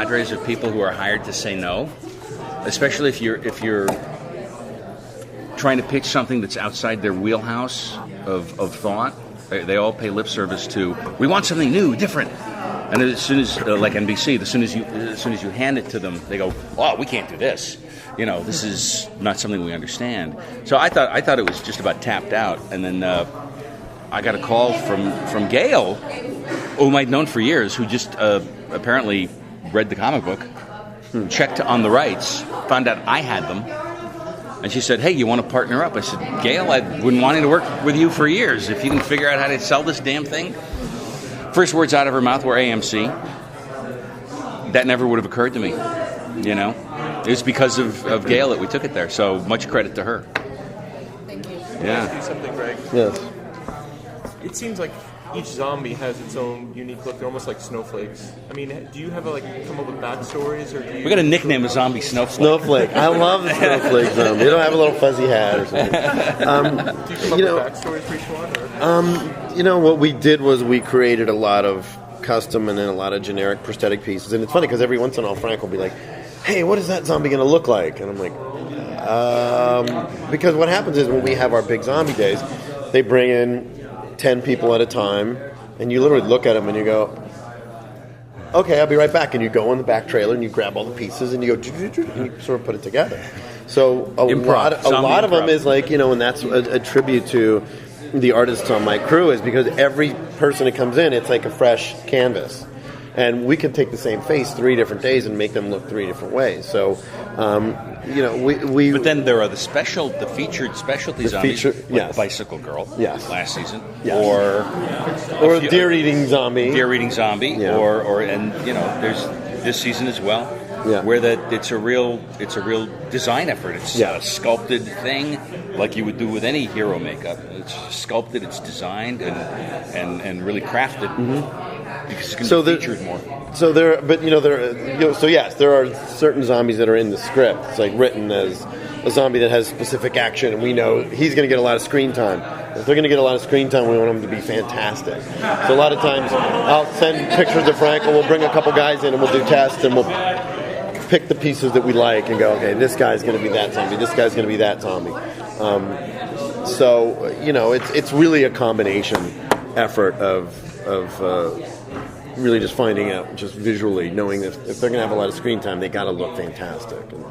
cadres of people who are hired to say no, especially if you're trying to pitch something that's outside their wheelhouse of thought. They all pay lip service to, we want something new, different. And as soon as, like NBC, as soon as you hand it to them, they go, "Oh, we can't do this. This is not something we understand." So I thought it was just about tapped out. And then I got a call from Gail, whom I'd known for years, who just apparently read the comic book, checked on the rights, found out I had them, and she said, "Hey, you want to partner up?" I said, "Gail, I've been wanting to work with you for years. If you can figure out how to sell this damn thing." First words out of her mouth were AMC. That never would have occurred to me, It was because of Gail that we took it there, so much credit to her. Thank you. Yeah. Can I ask you something, Greg? Yes. It seems like each zombie has its own unique look. They're almost like snowflakes. I mean, do you have come up with backstories, or do you? We got a nickname, a zombie snowflake. Snowflake. I love the snowflake zombie. You don't have a little fuzzy hat or something. Do you come up with backstories for each one? Or? What we did was we created a lot of custom and then a lot of generic prosthetic pieces. And it's funny because every once in a while Frank will be like, "Hey, what is that zombie going to look like?" And I'm like, because what happens is when we have our big zombie days, they bring in 10 people at a time, and you literally look at them and you go, "Okay, I'll be right back." And you go in the back trailer and you grab all the pieces and you go, and you sort of put it together. So a lot of them is like, and that's a tribute to the artists on my crew, is because every person that comes in, it's like a fresh canvas. And we can take the same face 3 different days and make them look 3 different ways. So, we. But then there are the featured specialty zombies, yes. Bicycle Girl, yes. last season, yes. or deer-eating zombie, yeah. or there's this season as well, yeah. where it's a real design effort. It's a sculpted thing, like you would do with any hero makeup. It's sculpted, it's designed, and really crafted. Mm-hmm. Because it's going to be featured more. So yes, there are certain zombies that are in the script. It's like written as a zombie that has specific action, and we know he's going to get a lot of screen time. If they're going to get a lot of screen time, we want them to be fantastic. So a lot of times, I'll send pictures of Frank, and we'll bring a couple guys in, and we'll do tests, and we'll pick the pieces that we like, and go, "Okay, this guy's going to be that zombie. This guy's going to be that zombie." It's really a combination effort of really just finding out, just visually, knowing that if they're going to have a lot of screen time, they got to look fantastic. And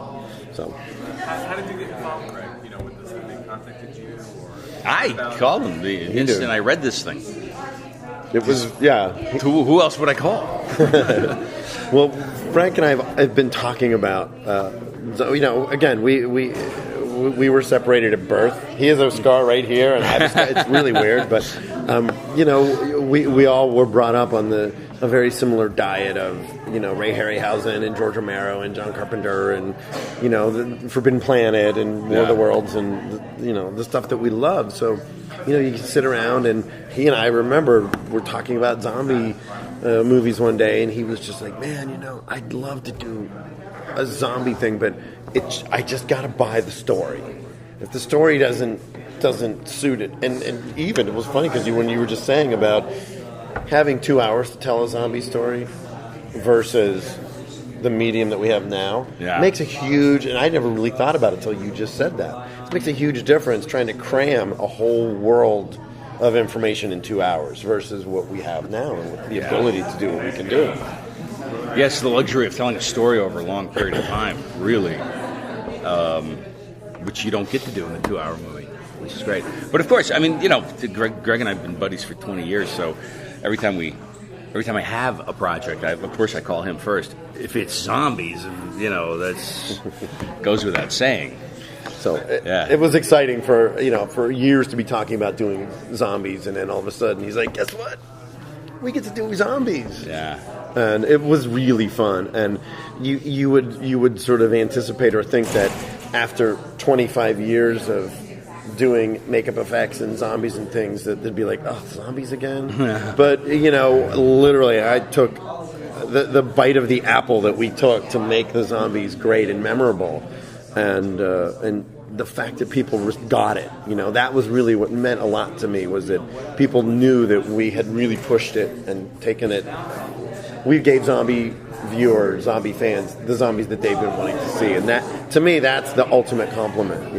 so, how did you get involved, Greg? With this, they contacted you, or I called them the instant I read this thing. It was Who else would I call? Well, Frank and I have been talking about. Again, we were separated at birth. He has a scar right here, and I have a scar. It's really weird, but we all were brought up on a very similar diet of Ray Harryhausen and George Romero and John Carpenter and the Forbidden Planet and War of the Worlds and the stuff that we love. So you can sit around, and he and I remember we're talking about zombie movies one day, and he was just like, "Man, I'd love to do a zombie thing, but I just got to buy the story. If the story doesn't suit it," and even it was funny because when you were just saying about having 2 hours to tell a zombie story versus the medium that we have now, makes a huge, and I never really thought about it until you just said that. It makes a huge difference trying to cram a whole world of information in 2 hours versus what we have now and with the ability to do what we can do. Yes, the luxury of telling a story over a long period of time, really, which you don't get to do in a 2-hour movie, which is great. But of course, Greg and I have been buddies for 20 years, so every time I have a project, of course I call him first. If it's zombies, that's goes without saying. So it was exciting for years to be talking about doing zombies, and then all of a sudden he's like, "Guess what? We get to do zombies." Yeah. And it was really fun. And you would sort of anticipate or think that after 25 years of doing makeup effects and zombies and things that they'd be like, "Oh, zombies again?" But literally, I took the bite of the apple that we took to make the zombies great and memorable, and the fact that people got it, that was really what meant a lot to me, was that people knew that we had really pushed it and taken it. We gave zombie viewer zombie fans the zombies that they've been wanting to see, and that to me that's the ultimate compliment.